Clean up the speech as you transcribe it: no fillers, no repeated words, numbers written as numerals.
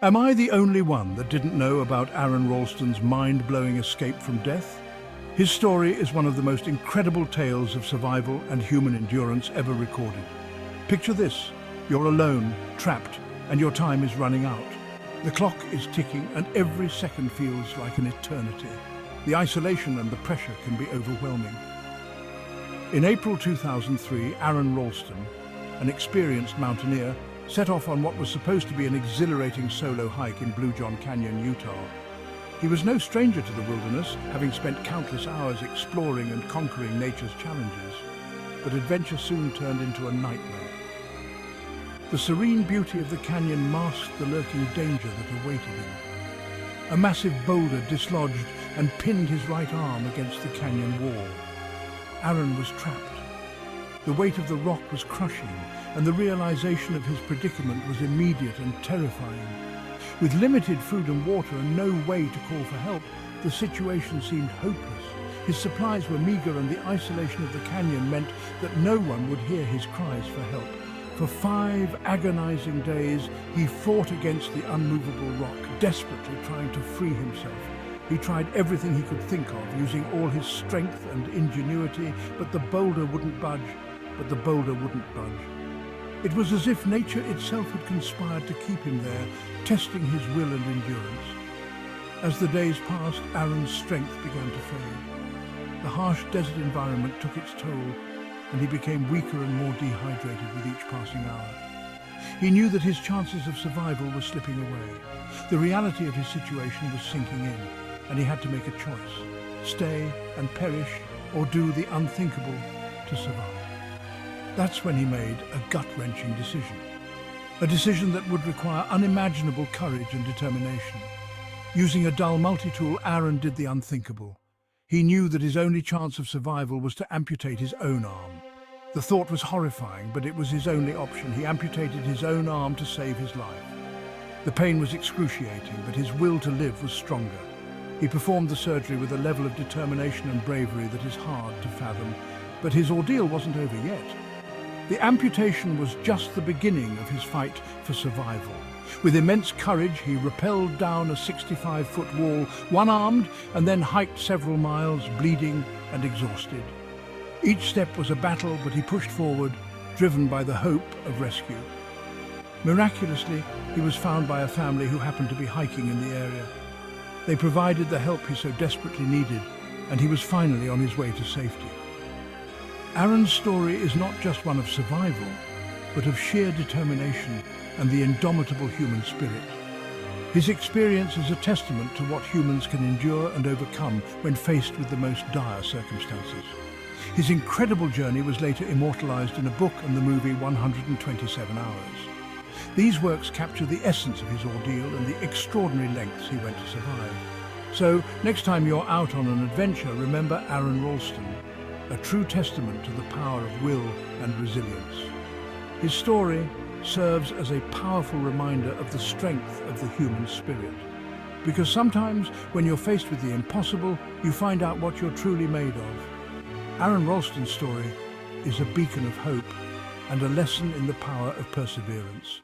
Am I the only one that didn't know about Aaron Ralston's mind-blowing escape from death? His story is one of the most incredible tales of survival and human endurance ever recorded. Picture this: you're alone, trapped, and your time is running out. The clock is ticking and every second feels like an eternity. The isolation and the pressure can be overwhelming. In April 2003, Aaron Ralston, an experienced mountaineer, set off on what was supposed to be an exhilarating solo hike in Blue John Canyon, Utah. He was no stranger to the wilderness, having spent countless hours exploring and conquering nature's challenges. But adventure soon turned into a nightmare. The serene beauty of the canyon masked the lurking danger that awaited him. A massive boulder dislodged and pinned his right arm against the canyon wall. Aaron was trapped. The weight of the rock was crushing, and the realization of his predicament was immediate and terrifying. With limited food and water and no way to call for help, the situation seemed hopeless. His supplies were meager, and the isolation of the canyon meant that no one would hear his cries for help. For 5 agonizing days, he fought against the unmovable rock, desperately trying to free himself. He tried everything he could think of, using all his strength and ingenuity, but the boulder wouldn't budge. It was as if nature itself had conspired to keep him there, testing his will and endurance. As the days passed, Aaron's strength began to fade. The harsh desert environment took its toll, and he became weaker and more dehydrated with each passing hour. He knew that his chances of survival were slipping away. The reality of his situation was sinking in, and he had to make a choice: stay and perish, or do the unthinkable to survive. That's when he made a gut-wrenching decision. A decision that would require unimaginable courage and determination. Using a dull multi-tool, Aaron did the unthinkable. He knew that his only chance of survival was to amputate his own arm. The thought was horrifying, but it was his only option. He amputated his own arm to save his life. The pain was excruciating, but his will to live was stronger. He performed the surgery with a level of determination and bravery that is hard to fathom. But his ordeal wasn't over yet. The amputation was just the beginning of his fight for survival. With immense courage, he rappelled down a 65-foot wall, one-armed, and then hiked several miles, bleeding and exhausted. Each step was a battle, but he pushed forward, driven by the hope of rescue. Miraculously, he was found by a family who happened to be hiking in the area. They provided the help he so desperately needed, and he was finally on his way to safety. Aaron's story is not just one of survival, but of sheer determination and the indomitable human spirit. His experience is a testament to what humans can endure and overcome when faced with the most dire circumstances. His incredible journey was later immortalized in a book and the movie 127 Hours. These works capture the essence of his ordeal and the extraordinary lengths he went to survive. So, next time you're out on an adventure, remember Aaron Ralston, a true testament to the power of will and resilience. His story serves as a powerful reminder of the strength of the human spirit. Because sometimes, when you're faced with the impossible, you find out what you're truly made of. Aaron Ralston's story is a beacon of hope and a lesson in the power of perseverance.